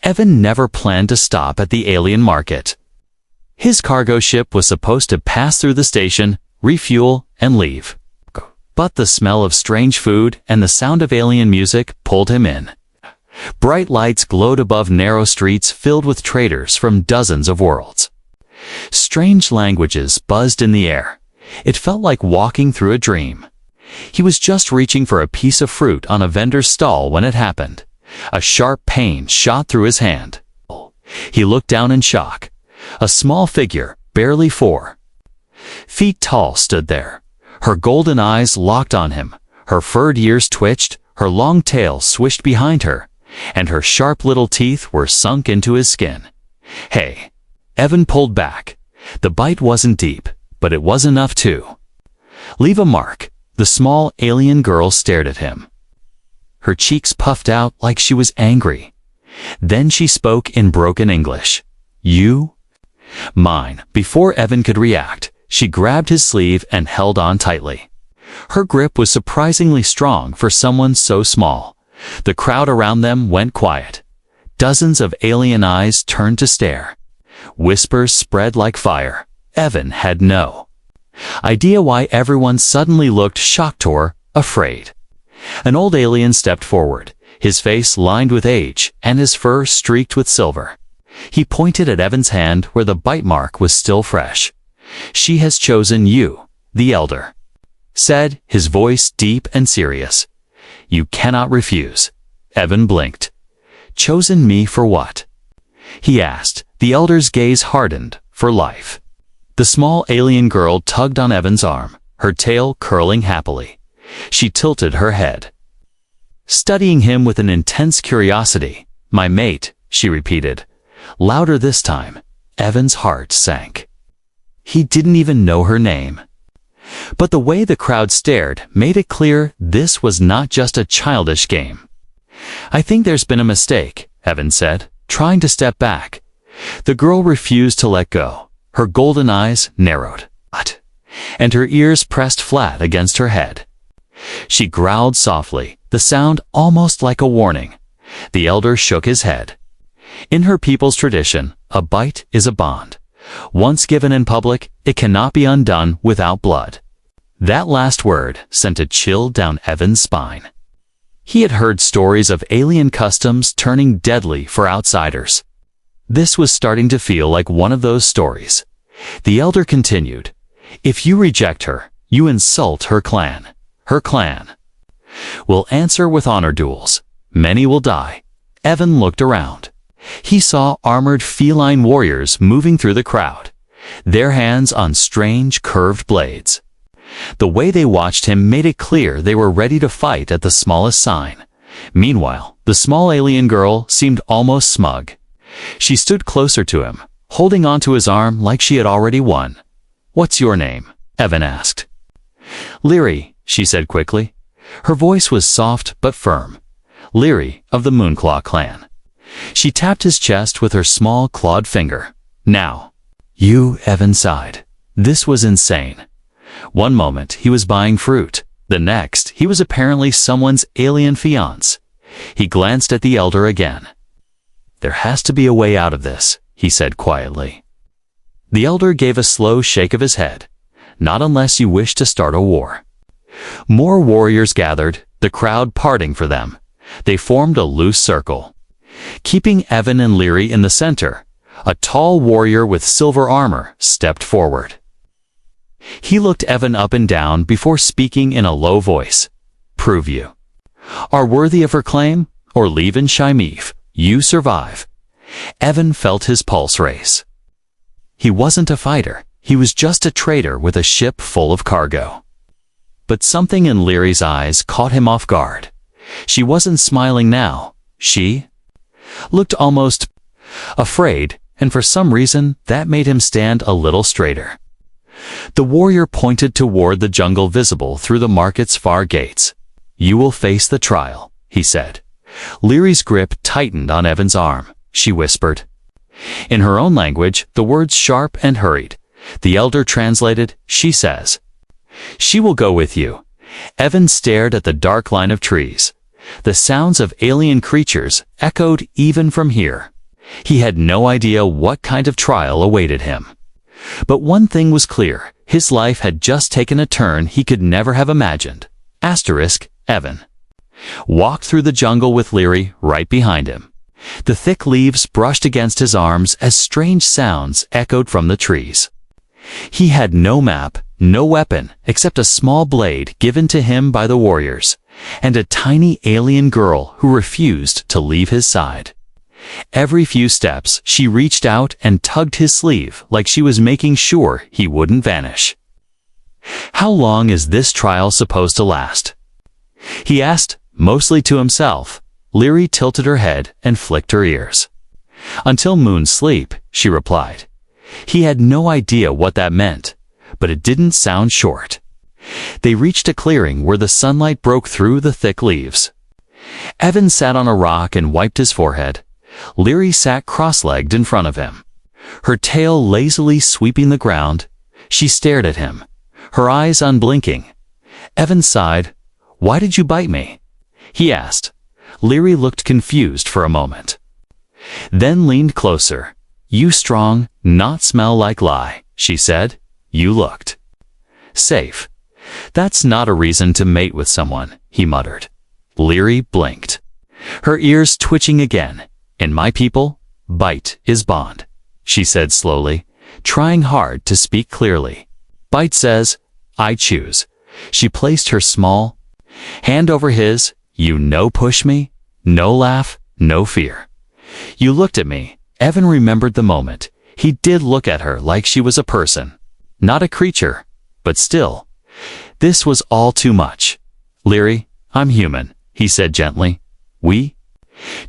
Evan never planned to stop at the alien market. His cargo ship was supposed to pass through the station, refuel, and leave. But the smell of strange food and the sound of alien music pulled him in. Bright lights glowed above narrow streets filled with traders from dozens of worlds. Strange languages buzzed in the air. It felt like walking through a dream. He was just reaching for a piece of fruit on a vendor's stall when it happened. A sharp pain shot through his hand. He looked down in shock. A small figure, barely 4 feet tall, stood there. Her golden eyes locked on him. Her furred ears twitched, her long tail swished behind her, and her sharp little teeth were sunk into his skin. "Hey." Evan pulled back. The bite wasn't deep, but it was enough to leave a mark. The small alien girl stared at him. Her cheeks puffed out like she was angry. Then she spoke in broken English. "You?" "Mine." Before Evan could react, she grabbed his sleeve and held on tightly. Her grip was surprisingly strong for someone so small. The crowd around them went quiet. Dozens of alien eyes turned to stare. Whispers spread like fire. Evan had no idea why everyone suddenly looked shocked or afraid. An old alien stepped forward, his face lined with age and his fur streaked with silver. He pointed at Evan's hand where the bite mark was still fresh. "She has chosen you," the elder said, his voice deep and serious. "You cannot refuse." Evan blinked. "Chosen me for what?" he asked. The elder's gaze hardened. "For life." The small alien girl tugged on Evan's arm, her tail curling happily. She tilted her head, studying him with an intense curiosity. "My mate," she repeated, louder this time. Evan's heart sank. He didn't even know her name. But the way the crowd stared made it clear this was not just a childish game. "I think there's been a mistake," Evan said, trying to step back. The girl refused to let go. Her golden eyes narrowed, and her ears pressed flat against her head. She growled softly, the sound almost like a warning. The elder shook his head. "In her people's tradition, a bite is a bond. Once given in public, it cannot be undone without blood." That last word sent a chill down Evan's spine. He had heard stories of alien customs turning deadly for outsiders. This was starting to feel like one of those stories. The elder continued, "If you reject her, you insult her clan. Her clan will answer with honor duels. Many will die." Evan looked around. He saw armored feline warriors moving through the crowd, their hands on strange curved blades. The way they watched him made it clear they were ready to fight at the smallest sign. Meanwhile, the small alien girl seemed almost smug. She stood closer to him, holding onto his arm like she had already won. "What's your name?" Evan asked. "Leary," she said quickly. Her voice was soft but firm. "Leary of the Moonclaw clan." She tapped his chest with her small clawed finger. "Now." "You," Evan sighed. This was insane. One moment he was buying fruit. The next he was apparently someone's alien fiancé. He glanced at the elder again. "There has to be a way out of this," he said quietly. The elder gave a slow shake of his head. "Not unless you wish to start a war." More warriors gathered, the crowd parting for them. They formed a loose circle, keeping Evan and Leary in the center. A tall warrior with silver armor stepped forward. He looked Evan up and down before speaking in a low voice. "Prove you are worthy of her claim, or leave in Shymeve. You survive." Evan felt his pulse race. He wasn't a fighter. He was just a trader with a ship full of cargo. But something in Leary's eyes caught him off guard. She wasn't smiling now. She looked almost afraid, and for some reason that made him stand a little straighter. The warrior pointed toward the jungle visible through the market's far gates. "You will face the trial," he said. Leary's grip tightened on Evan's arm. She whispered. In her own language, the words sharp and hurried. The elder translated, "She says she will go with you." Evan stared at the dark line of trees. The sounds of alien creatures echoed even from here. He had no idea what kind of trial awaited him. But one thing was clear. His life had just taken a turn he could never have imagined. Evan walked through the jungle with Leary right behind him. The thick leaves brushed against his arms as strange sounds echoed from the trees. He had no map, no weapon, except a small blade given to him by the warriors, and a tiny alien girl who refused to leave his side. Every few steps, she reached out and tugged his sleeve like she was making sure he wouldn't vanish. "How long is this trial supposed to last?" he asked, mostly to himself. Leary tilted her head and flicked her ears. "Until moon sleep," she replied. He had no idea what that meant, but it didn't sound short. They reached a clearing where the sunlight broke through the thick leaves. Evan sat on a rock and wiped his forehead. Leary sat cross-legged in front of him, her tail lazily sweeping the ground. She stared at him, her eyes unblinking. Evan sighed. "Why did you bite me?" he asked. Leary looked confused for a moment, then leaned closer. "You strong, not smell like lie," she said. "You looked safe." "That's not a reason to mate with someone," he muttered. Leary blinked, her ears twitching again. "In my people, bite is bond," she said slowly, trying hard to speak clearly. "Bite says, I choose." She placed her small hand over his. "You no push me, no laugh, no fear." "You looked at me." Evan remembered the moment. He did look at her like she was a person, not a creature, but still. This was all too much. "Leary, I'm human," he said gently. "We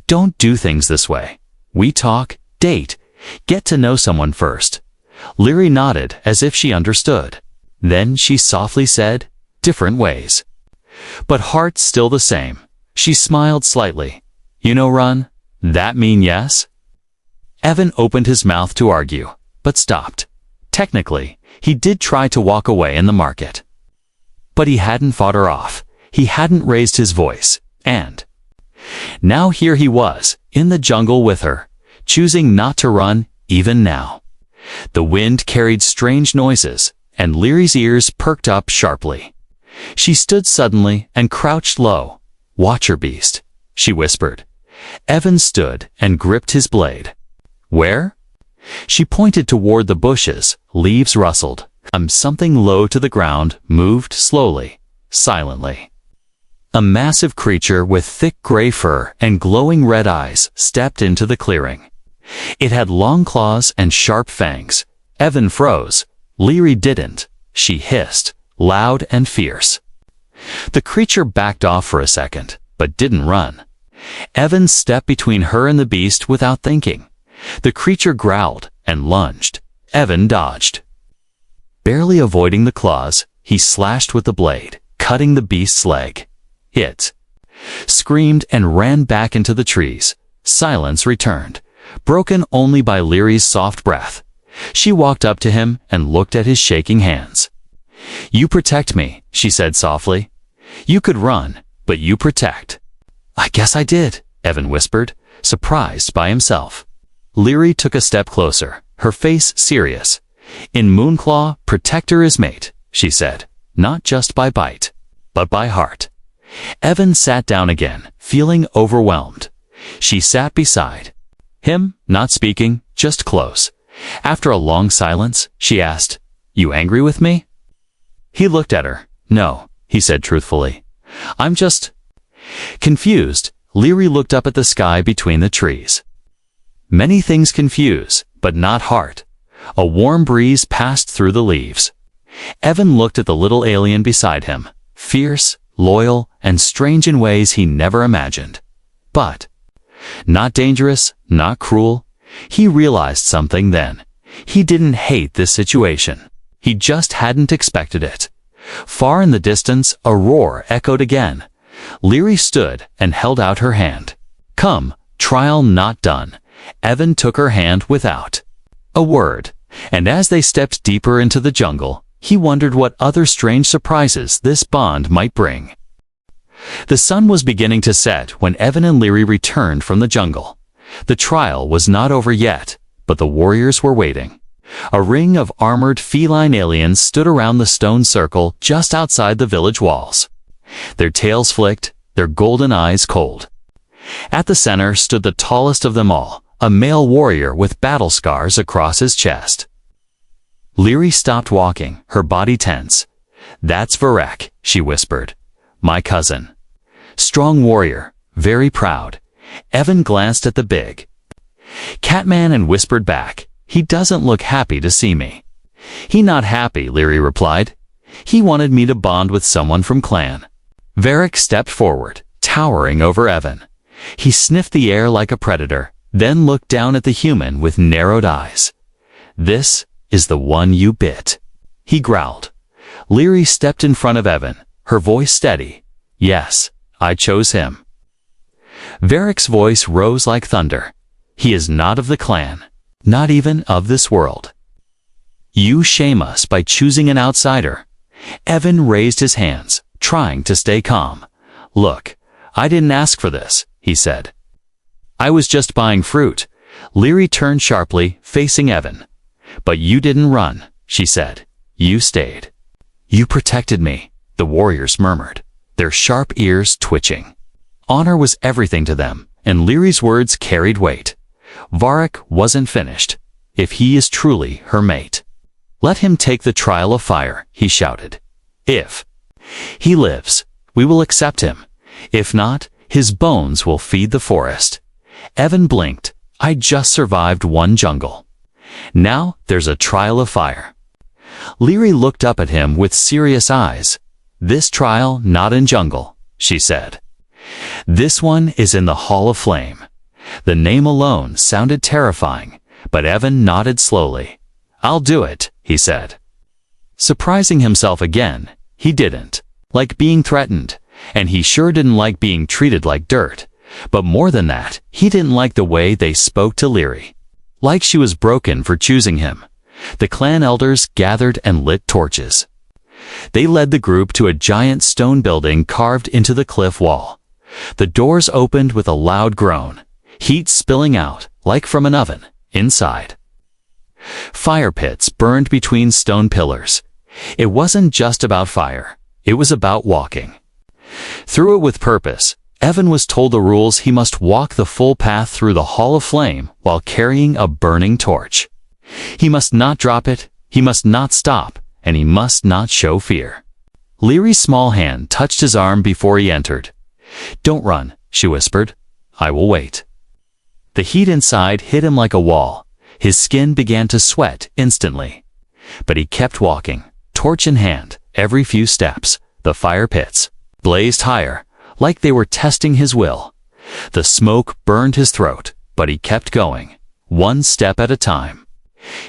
don't do things this way. We talk, date, get to know someone first." Leary nodded as if she understood. Then she softly said, "Different ways, but heart's still the same." She smiled slightly. "You know, run, that mean yes?" Evan opened his mouth to argue, but stopped. Technically, he did try to walk away in the market. But he hadn't fought her off. He hadn't raised his voice. And now here he was, in the jungle with her, choosing not to run, even now. The wind carried strange noises, and Leary's ears perked up sharply. She stood suddenly and crouched low. "Watch her, beast," she whispered. Evan stood and gripped his blade. "Where?" She pointed toward the bushes. Leaves rustled. Something low to the ground moved slowly, silently. A massive creature with thick gray fur and glowing red eyes stepped into the clearing. It had long claws and sharp fangs. Evan froze. Leary didn't. She hissed, loud and fierce. The creature backed off for a second, but didn't run. Evan stepped between her and the beast without thinking. The creature growled and lunged. Evan dodged. Barely avoiding the claws, he slashed with the blade, cutting the beast's leg. It screamed and ran back into the trees. Silence returned, broken only by Leary's soft breath. She walked up to him and looked at his shaking hands. "You protect me," she said softly. "You could run, but you protect." "I guess I did," Evan whispered, surprised by himself. Leary took a step closer, her face serious. "In Moonclaw, protector is mate," she said, "not just by bite, but by heart." Evan sat down again, feeling overwhelmed. She sat beside him, not speaking, just close. After a long silence, she asked, "You angry with me?" He looked at her. "No," he said truthfully. "I'm just confused." Leary looked up at the sky between the trees. Many things confuse, but not heart. A warm breeze passed through the leaves. Evan looked at the little alien beside him, fierce, loyal, and strange in ways he never imagined. But not dangerous, not cruel. He realized something then. He didn't hate this situation. He just hadn't expected it. Far in the distance, a roar echoed again. Leary stood and held out her hand. "Come, trial not done." Evan took her hand without a word, and as they stepped deeper into the jungle, he wondered what other strange surprises this bond might bring. The sun was beginning to set when Evan and Leary returned from the jungle. The trial was not over yet, but the warriors were waiting. A ring of armored feline aliens stood around the stone circle just outside the village walls. Their tails flicked, their golden eyes cold. At the center stood the tallest of them all, a male warrior with battle scars across his chest. Leary stopped walking, her body tense. "That's Varek," she whispered. "My cousin. Strong warrior, very proud." Evan glanced at the big Catman and whispered back, "He doesn't look happy to see me." "He not happy," Leary replied. "He wanted me to bond with someone from clan." Varek stepped forward, towering over Evan. He sniffed the air like a predator, then looked down at the human with narrowed eyes. "This is the one you bit," he growled. Leary stepped in front of Evan, her voice steady. "Yes, I chose him." Varek's voice rose like thunder. "He is not of the clan, not even of this world. You shame us by choosing an outsider." Evan raised his hands, trying to stay calm. "Look, I didn't ask for this," he said. "I was just buying fruit." Leary turned sharply, facing Evan. "But you didn't run," she said. "You stayed." "You protected me," the warriors murmured, their sharp ears twitching. Honor was everything to them, and Leary's words carried weight. Varek wasn't finished, if he is truly her mate. "Let him take the trial of fire," he shouted. "If he lives, we will accept him. If not, his bones will feed the forest." Evan blinked. "I just survived one jungle. Now there's a trial of fire." Leary looked up at him with serious eyes. "This trial not in jungle," she said. "This one is in the Hall of Flame." The name alone sounded terrifying, but Evan nodded slowly. "I'll do it," he said. Surprising himself again, he didn't like being threatened, and he sure didn't like being treated like dirt. But more than that, he didn't like the way they spoke to Leary. Like she was broken for choosing him. The clan elders gathered and lit torches. They led the group to a giant stone building carved into the cliff wall. The doors opened with a loud groan, heat spilling out, like from an oven, inside. Fire pits burned between stone pillars. It wasn't just about fire, it was about walking. Through it with purpose, Evan was told the rules: he must walk the full path through the Hall of Flame while carrying a burning torch. He must not drop it, he must not stop, and he must not show fear. Leary's small hand touched his arm before he entered. "Don't run," she whispered. "I will wait." The heat inside hit him like a wall. His skin began to sweat instantly. But he kept walking, torch in hand. Every few steps, the fire pits blazed higher, like they were testing his will. The smoke burned his throat, but he kept going, one step at a time.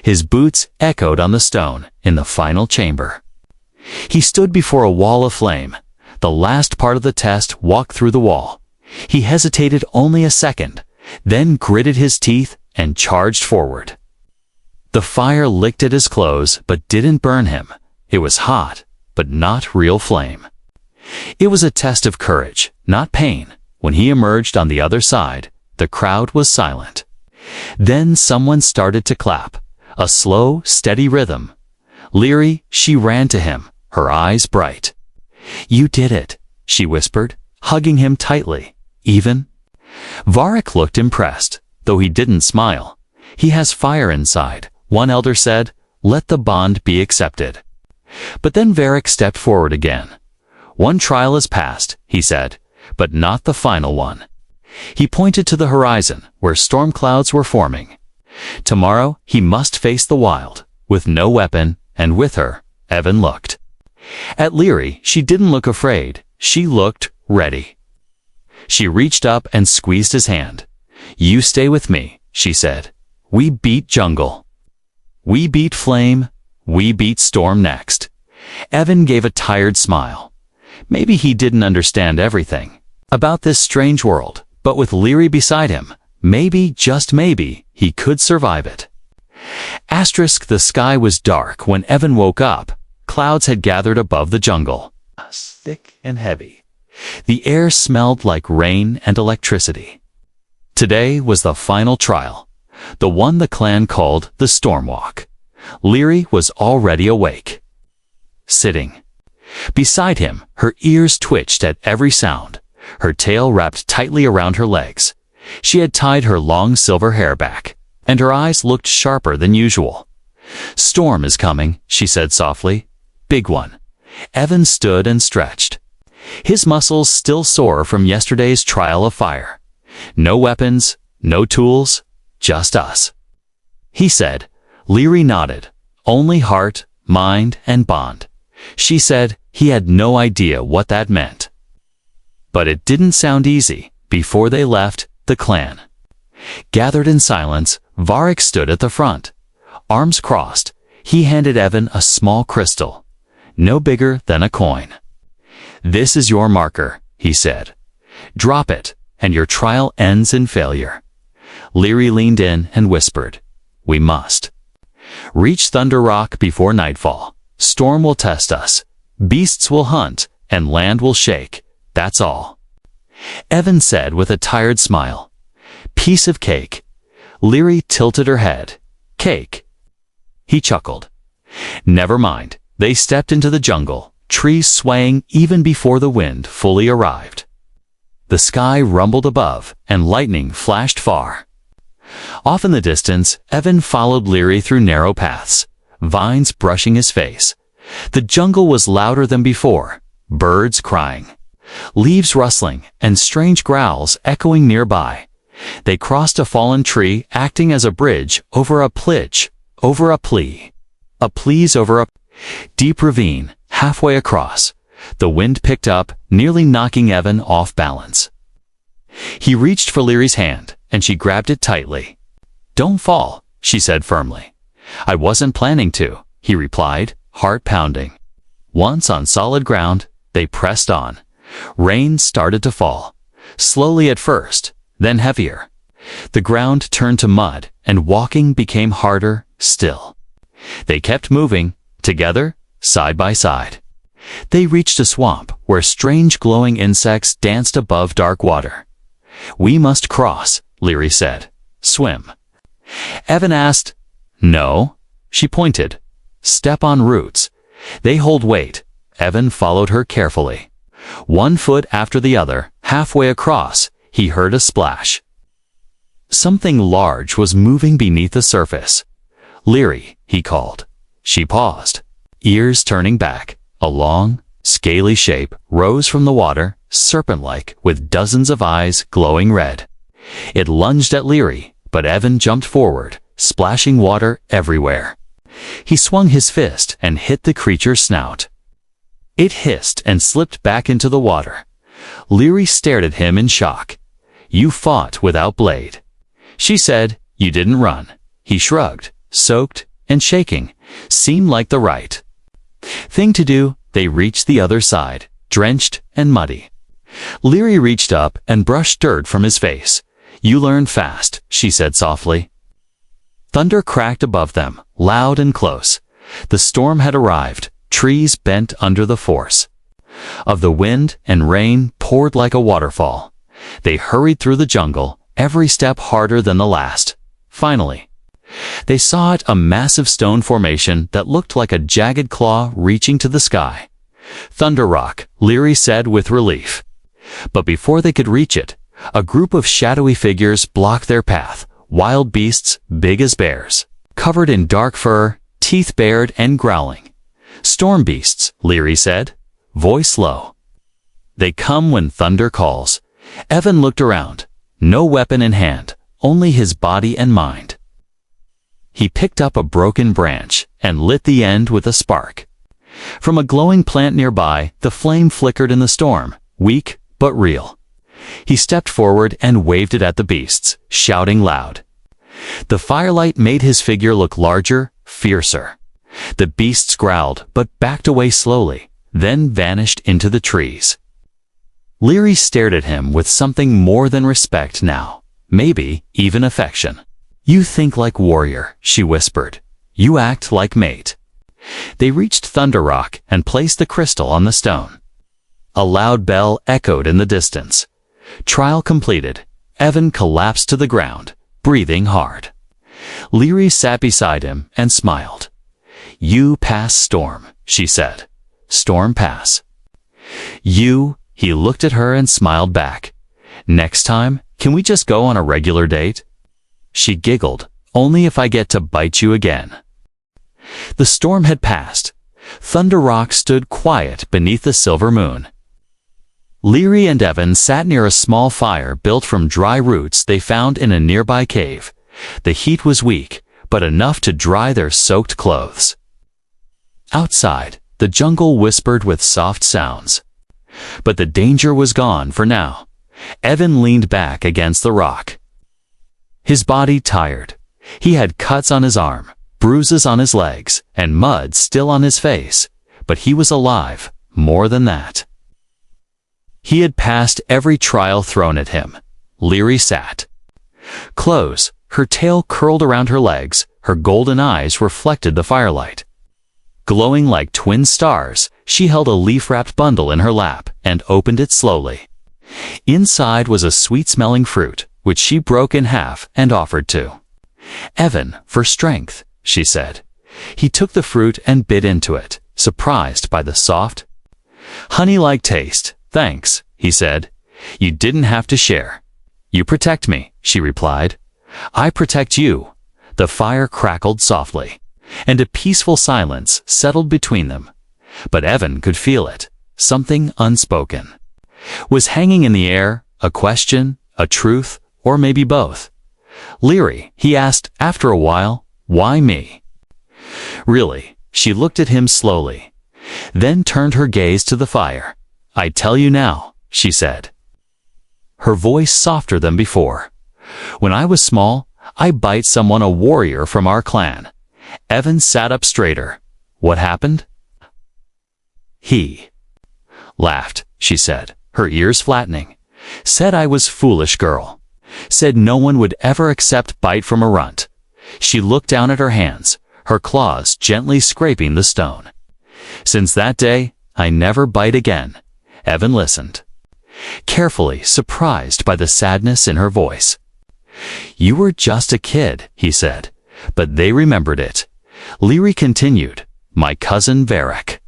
His boots echoed on the stone in the final chamber. He stood before a wall of flame. The last part of the test walked through the wall. He hesitated only a second, then gritted his teeth and charged forward. The fire licked at his clothes but didn't burn him. It was hot, but not real flame. It was a test of courage, not pain. When he emerged on the other side, the crowd was silent. Then someone started to clap, a slow, steady rhythm. Leary, she ran to him, her eyes bright. "You did it," she whispered, hugging him tightly. "Even?" Varek looked impressed, though he didn't smile. "He has fire inside," one elder said. "Let the bond be accepted." But then Varek stepped forward again. "One trial is passed," he said, "but not the final one." He pointed to the horizon, where storm clouds were forming. Tomorrow he must face the wild, with no weapon, and with her, Evan looked. At Leary, she didn't look afraid, she looked ready. She reached up and squeezed his hand. "You stay with me," she said. "We beat jungle. We beat flame. We beat storm next." Evan gave a tired smile. Maybe he didn't understand everything about this strange world, but with Leary beside him, maybe, just maybe, he could survive it. The sky was dark when Evan woke up. Clouds had gathered above the jungle, thick and heavy. The air smelled like rain and electricity. Today was the final trial, the one the clan called the Stormwalk. Leary was already awake. Sitting. Beside him, her ears twitched at every sound, her tail wrapped tightly around her legs. She had tied her long silver hair back, and her eyes looked sharper than usual. "Storm is coming," she said softly. "Big one." Evan stood and stretched. His muscles still sore from yesterday's trial of fire. "No weapons, no tools, just us," he said. Leary nodded. "Only heart, mind, and bond." She said he had no idea what that meant. But it didn't sound easy. Before they left, the clan gathered in silence. Varric stood at the front. Arms crossed, he handed Evan a small crystal, no bigger than a coin. "This is your marker," he said. "Drop it, and your trial ends in failure." Leary leaned in and whispered, "We must reach Thunder Rock before nightfall. Storm will test us, beasts will hunt, and land will shake. That's all." Evan said with a tired smile, "Piece of cake." Leary tilted her head. "Cake?" He chuckled. "Never mind." They stepped into the jungle, trees swaying even before the wind fully arrived. The sky rumbled above, and lightning flashed far. Off in the distance, Evan followed Leary through narrow paths, vines brushing his face. The jungle was louder than before, birds crying, leaves rustling, and strange growls echoing nearby. They crossed a fallen tree, acting as a bridge over a plea over a deep ravine halfway across. The wind picked up, nearly knocking Evan off balance. He reached for Leary's hand, and she grabbed it tightly. "Don't fall," she said firmly. "I wasn't planning to," he replied, heart pounding. Once on solid ground, they pressed on. Rain started to fall, slowly at first, then heavier. The ground turned to mud, and walking became harder still. They kept moving, together, side by side. They reached a swamp where strange glowing insects danced above dark water. "We must cross," Leary said. "Swim." Evan asked. "No." She pointed. "Step on roots. They hold weight." Evan followed her carefully. 1 foot after the other, halfway across, he heard a splash. Something large was moving beneath the surface. "Leary," he called. She paused, ears turning back. A long, scaly shape rose from the water, serpent-like, with dozens of eyes glowing red. It lunged at Leary, but Evan jumped forward, splashing water everywhere. He swung his fist and hit the creature's snout. It hissed and slipped back into the water. Leary stared at him in shock. "You fought without blade." She said, "You didn't run." He shrugged, soaked and shaking. Seemed like the right thing to do. They reached the other side, drenched and muddy. Leary reached up and brushed dirt from his face. "You learn fast," she said softly. Thunder cracked above them, loud and close. The storm had arrived, trees bent under the force of the wind, and rain poured like a waterfall. They hurried through the jungle, every step harder than the last. Finally, they saw it, a massive stone formation that looked like a jagged claw reaching to the sky. "Thunder Rock," Leary said with relief. But before they could reach it, a group of shadowy figures blocked their path, wild beasts big as bears, covered in dark fur, teeth bared and growling. "Storm beasts," Leary said, voice low. "They come when thunder calls." Evan looked around, no weapon in hand, only his body and mind. He picked up a broken branch and lit the end with a spark. From a glowing plant nearby, the flame flickered in the storm, weak but real. He stepped forward and waved it at the beasts, shouting loud. The firelight made his figure look larger, fiercer. The beasts growled but backed away slowly, then vanished into the trees. Leary stared at him with something more than respect now, maybe even affection. "You think like warrior," she whispered. "You act like mate." They reached Thunder Rock and placed the crystal on the stone. A loud bell echoed in the distance. Trial completed. Evan collapsed to the ground, breathing hard. Leary sat beside him and smiled. "You pass, Storm," she said. "Storm pass." "You," he looked at her and smiled back. "Next time, can we just go on a regular date?" She giggled. "Only if I get to bite you again." The storm had passed. Thunder Rock stood quiet beneath the silver moon. Leary and Evan sat near a small fire built from dry roots they found in a nearby cave. The heat was weak, but enough to dry their soaked clothes. Outside, the jungle whispered with soft sounds. But the danger was gone for now. Evan leaned back against the rock. His body tired. He had cuts on his arm, bruises on his legs, and mud still on his face. But he was alive, more than that. He had passed every trial thrown at him. Leary sat. Close, her tail curled around her legs, her golden eyes reflected the firelight. Glowing like twin stars, she held a leaf-wrapped bundle in her lap and opened it slowly. Inside was a sweet-smelling fruit, which she broke in half and offered to Evan for strength, she said. He took the fruit and bit into it, surprised by the soft, honey-like taste. "Thanks," he said. "You didn't have to share." "You protect me," she replied. "I protect you." The fire crackled softly, and a peaceful silence settled between them. But Evan could feel it. Something unspoken was hanging in the air, a question, a truth, or maybe both. "Leary," he asked after a while, "why me?" "Really?" She looked at him slowly, then turned her gaze to the fire. "I tell you now," she said, her voice softer than before. "When I was small, I bite someone, a warrior from our clan." Evan sat up straighter. "What happened?" "He laughed," she said, her ears flattening. "Said I was foolish girl. Said no one would ever accept bite from a runt." She looked down at her hands, her claws gently scraping the stone. "Since that day, I never bite again." Evan listened, carefully, surprised by the sadness in her voice. "You were just a kid," he said, "but they remembered it." Leary continued, "My cousin Varric.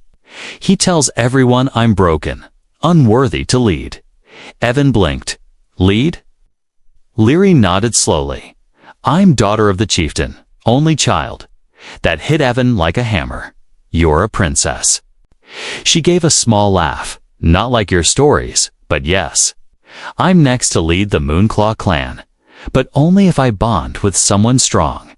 He tells everyone I'm broken, unworthy to lead." Evan blinked. "Lead?" Leary nodded slowly. "I'm daughter of the chieftain, only child." That hit Evan like a hammer. "You're a princess." She gave a small laugh. "Not like your stories, but yes. I'm next to lead the Moonclaw clan, but only if I bond with someone strong.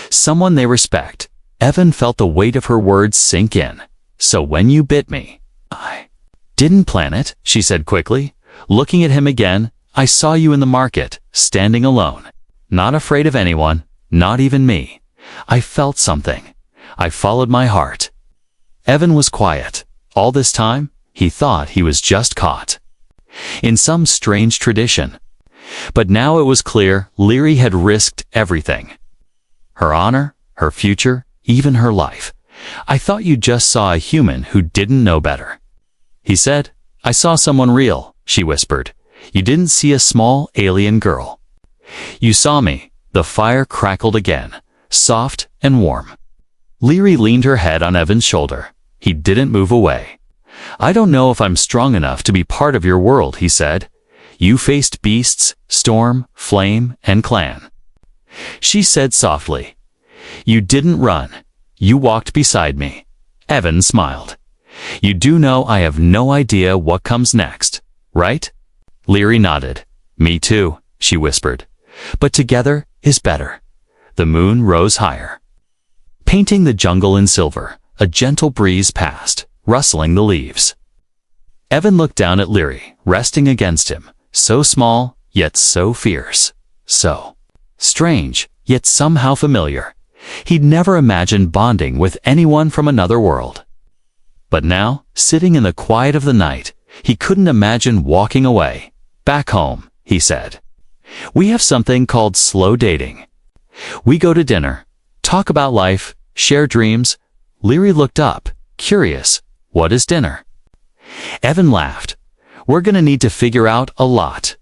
Someone they respect." Evan felt the weight of her words sink in. "So when you bit me, I didn't plan it," she said quickly, looking at him again. "I saw you in the market, standing alone, not afraid of anyone, not even me. I felt something. I followed my heart." Evan was quiet. All this time, he thought he was just caught in some strange tradition. But now it was clear Leary had risked everything. Her honor, her future, even her life. "I thought you just saw a human who didn't know better." He said. "I saw someone real," she whispered. "You didn't see a small alien girl." "You saw me." The fire crackled again, soft and warm. Leary leaned her head on Evan's shoulder. He didn't move away. "I don't know if I'm strong enough to be part of your world," he said. "You faced beasts, storm, flame, and clan." She said softly, "You didn't run. You walked beside me." Evan smiled. "You do know I have no idea what comes next, right?" Leary nodded. "Me too," she whispered. "But together is better." The moon rose higher, painting the jungle in silver. A gentle breeze passed, rustling the leaves. Evan looked down at Leary, resting against him. So small, yet so fierce. So strange, yet somehow familiar. He'd never imagined bonding with anyone from another world. But now, sitting in the quiet of the night, he couldn't imagine walking away. "Back home," he said. "We have something called slow dating. We go to dinner, talk about life, share dreams." Leary looked up, curious. "What is dinner?" Evan laughed. "We're gonna need to figure out a lot."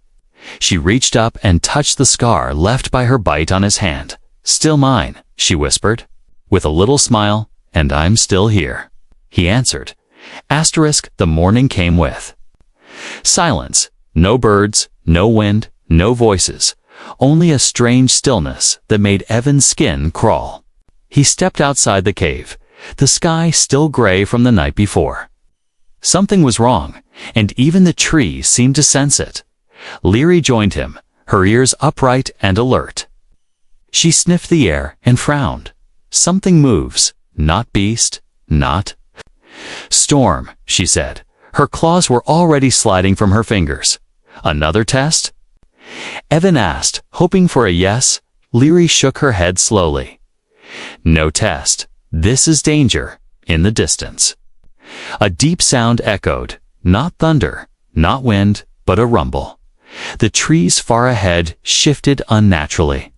She reached up and touched the scar left by her bite on his hand. "Still mine," she whispered, with a little smile, "and I'm still here," he answered. The morning came with silence. No birds, no wind, no voices, only a strange stillness that made Evan's skin crawl. He stepped outside the cave, the sky still gray from the night before. Something was wrong, and even the trees seemed to sense it. Leary joined him, her ears upright and alert. She sniffed the air and frowned. "Something moves, not beast, not storm," she said. Her claws were already sliding from her fingers. "Another test?" Evan asked, hoping for a yes. Leary shook her head slowly. "No test. This is danger," in the distance. A deep sound echoed, not thunder, not wind, but a rumble. The trees far ahead shifted unnaturally,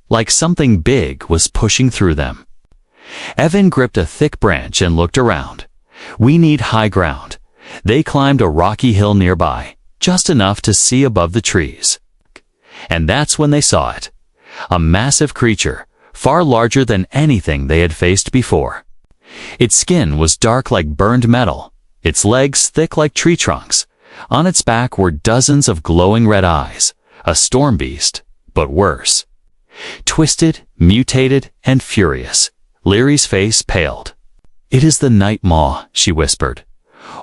like something big was pushing through them. Evan gripped a thick branch and looked around. "We need high ground." They climbed a rocky hill nearby, just enough to see above the trees. And that's when they saw it. A massive creature, far larger than anything they had faced before. Its skin was dark like burned metal, its legs thick like tree trunks. On its back were dozens of glowing red eyes, a storm beast, but worse. Twisted, mutated, and furious, Leary's face paled. "It is the night maw," she whispered.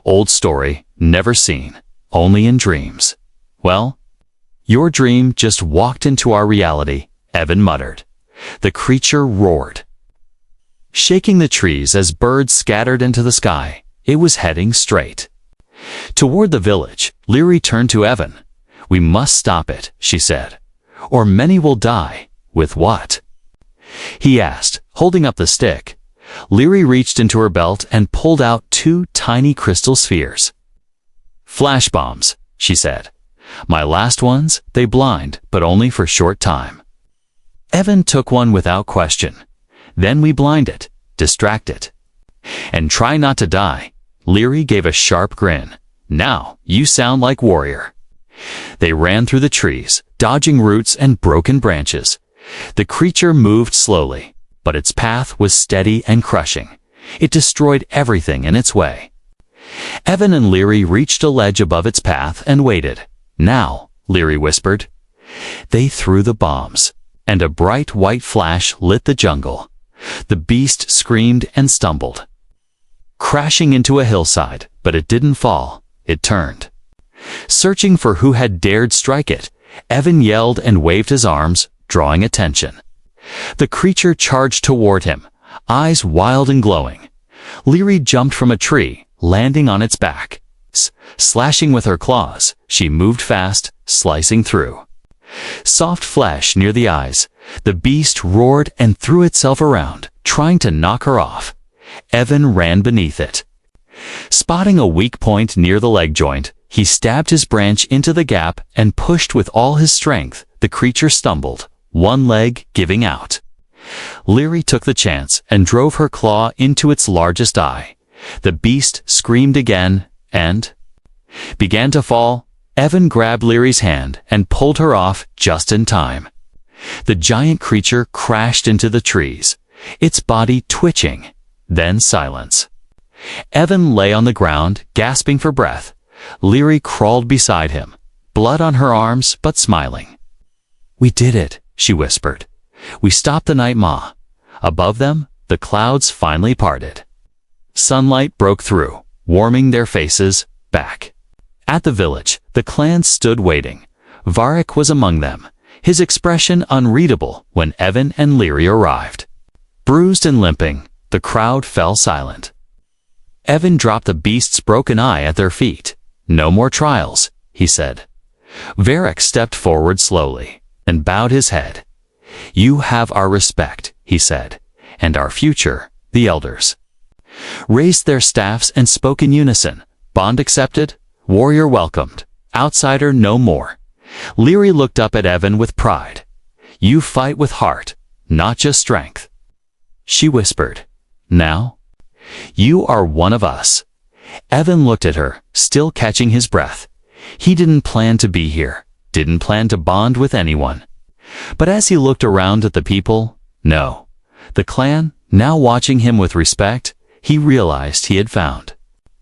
"Old story, never seen, only in dreams." "Well, your dream just walked into our reality," Evan muttered. The creature roared, shaking the trees as birds scattered into the sky. It was heading straight toward the village. Leary turned to Evan. "We must stop it," she said, "or many will die." "With what?" he asked, holding up the stick. Leary reached into her belt and pulled out 2 tiny crystal spheres. "Flash bombs," she said. "My last ones, they blind, but only for short time." Evan took one without question. "Then we blind it, distract it, and try not to die." Leary gave a sharp grin. "Now, you sound like warrior." They ran through the trees, dodging roots and broken branches. The creature moved slowly, but its path was steady and crushing. It destroyed everything in its way. Evan and Leary reached a ledge above its path and waited. "Now," Leary whispered. They threw the bombs, and a bright white flash lit the jungle. The beast screamed and stumbled, crashing into a hillside, but it didn't fall. It turned. Searching for who had dared strike it, Evan yelled and waved his arms, drawing attention. The creature charged toward him, eyes wild and glowing. Leary jumped from a tree, landing on its back. Slashing with her claws, she moved fast, slicing through soft flesh near the eyes. The beast roared and threw itself around, trying to knock her off. Evan ran beneath it. Spotting a weak point near the leg joint, he stabbed his branch into the gap and pushed with all his strength. The creature stumbled, one leg giving out. Leary took the chance and drove her claw into its largest eye. The beast screamed again and began to fall. Evan grabbed Leary's hand and pulled her off just in time. The giant creature crashed into the trees, its body twitching, then silence. Evan lay on the ground, gasping for breath. Leary crawled beside him, blood on her arms but smiling. "We did it," she whispered. "We stopped the night maw." Above them, the clouds finally parted. Sunlight broke through, warming their faces back. At the village, the clan stood waiting. Varric was among them, his expression unreadable when Evan and Leary arrived. Bruised and limping, the crowd fell silent. Evan dropped the beast's broken eye at their feet. "No more trials," he said. Varric stepped forward slowly and bowed his head. "You have our respect," he said, "and our future." The elders raised their staffs and spoke in unison. "Bond accepted, warrior welcomed, outsider no more." Leary looked up at Evan with pride. "You fight with heart, not just strength." She whispered, "Now, you are one of us." Evan looked at her, still catching his breath. He didn't plan to be here, didn't plan to bond with anyone. But as he looked around at the people, no, the clan, now watching him with respect, he realized he had found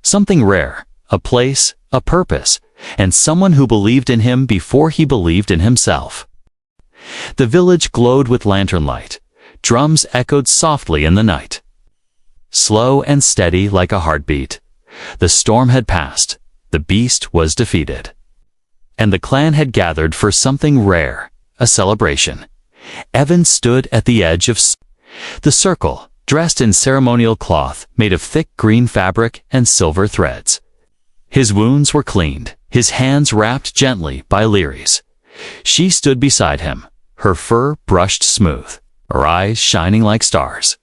something rare, a place, a purpose, and someone who believed in him before he believed in himself. The village glowed with lantern light. Drums echoed softly in the night. Slow and steady like a heartbeat. The storm had passed. The beast was defeated. And the clan had gathered for something rare, a celebration. Evan stood at the edge of the circle, dressed in ceremonial cloth made of thick green fabric and silver threads. His wounds were cleaned, his hands wrapped gently by Diaries. She stood beside him, her fur brushed smooth, her eyes shining like stars.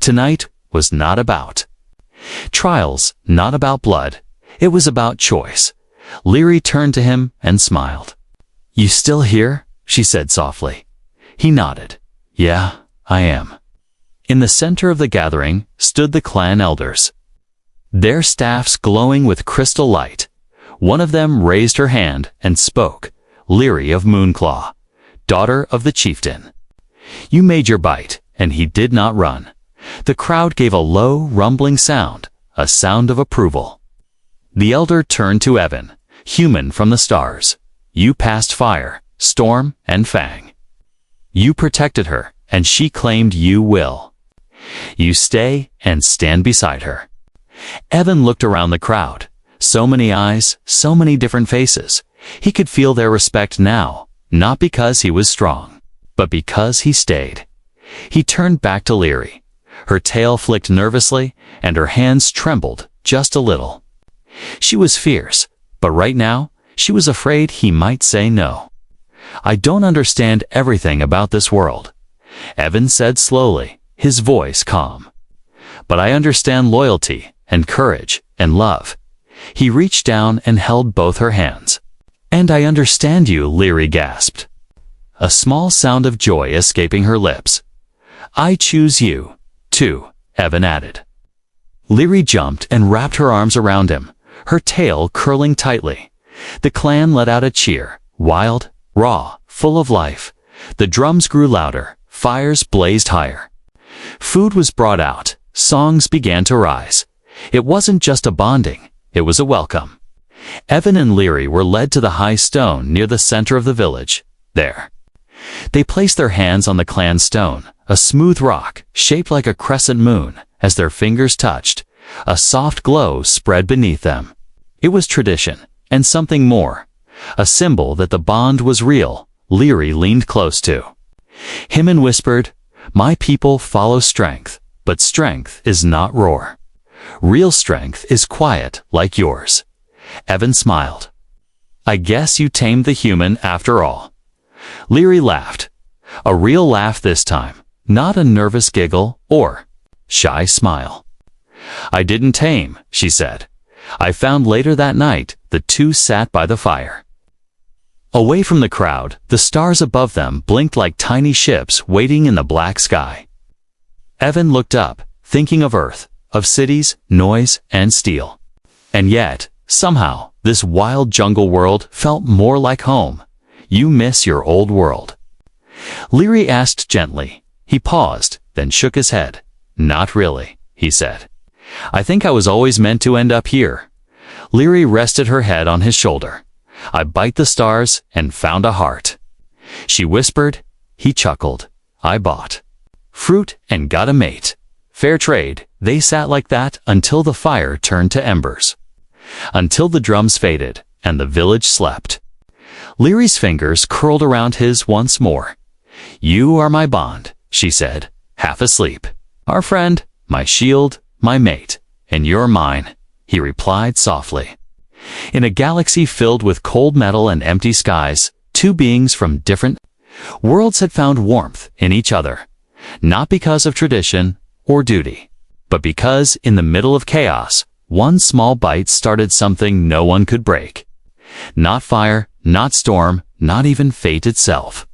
Tonight was not about trials, not about blood. It was about choice. Diaries turned to him and smiled. "You still here?" she said softly. He nodded. "Yeah, I am." In the center of the gathering stood the clan elders, their staffs glowing with crystal light. One of them raised her hand and spoke, "Diaries of Moonclaw, daughter of the chieftain. You made your bite," and he did not run. The crowd gave a low, rumbling sound, a sound of approval. The elder turned to Evan, "Human from the stars. You passed fire, storm, and fang. You protected her, and she claimed you will. You stay and stand beside her." Evan looked around the crowd. So many eyes, so many different faces. He could feel their respect now, not because he was strong, but because he stayed. He turned back to Diaries. Her tail flicked nervously, and her hands trembled just a little. She was fierce, but right now, she was afraid he might say no. "I don't understand everything about this world," Evan said slowly, his voice calm. "But I understand loyalty and courage and love." He reached down and held both her hands. "And I understand you," Diaries gasped, a small sound of joy escaping her lips. "I choose you, too," Evan added. Diaries jumped and wrapped her arms around him, her tail curling tightly. The clan let out a cheer, wild, raw, full of life. The drums grew louder, fires blazed higher. Food was brought out, songs began to rise. It wasn't just a bonding, it was a welcome. Evan and Diaries were led to the high stone near the center of the village. There, they placed their hands on the clan stone, a smooth rock, shaped like a crescent moon. As their fingers touched, a soft glow spread beneath them. It was tradition, and something more. A symbol that the bond was real. Diaries leaned close to him and whispered, "My people follow strength, but strength is not roar. Real strength is quiet like yours." Evan smiled. "I guess you tamed the human after all." Diaries laughed. A real laugh this time, not a nervous giggle or shy smile. "I didn't tame," she said. "I found later that night the two sat by the fire." Away from the crowd, the stars above them blinked like tiny ships waiting in the black sky. Evan looked up, thinking of Earth, of cities, noise, and steel. And yet, somehow, this wild jungle world felt more like home. "You miss your old world?" Diaries asked gently. He paused, then shook his head. "Not really," he said. "I think I was always meant to end up here." Diaries rested her head on his shoulder. "I bite the stars and found a heart." She whispered. He chuckled. "I bought fruit and got a mate. Fair trade." They sat like that until the fire turned to embers. Until the drums faded and the village slept. Diaries' fingers curled around his once more. "You are my bond," she said, half asleep. "Our friend, my shield, my mate, and you're mine," he replied softly. In a galaxy filled with cold metal and empty skies, two beings from different worlds had found warmth in each other, not because of tradition or duty, but because in the middle of chaos, one small bite started something no one could break. Not fire, not storm, not even fate itself.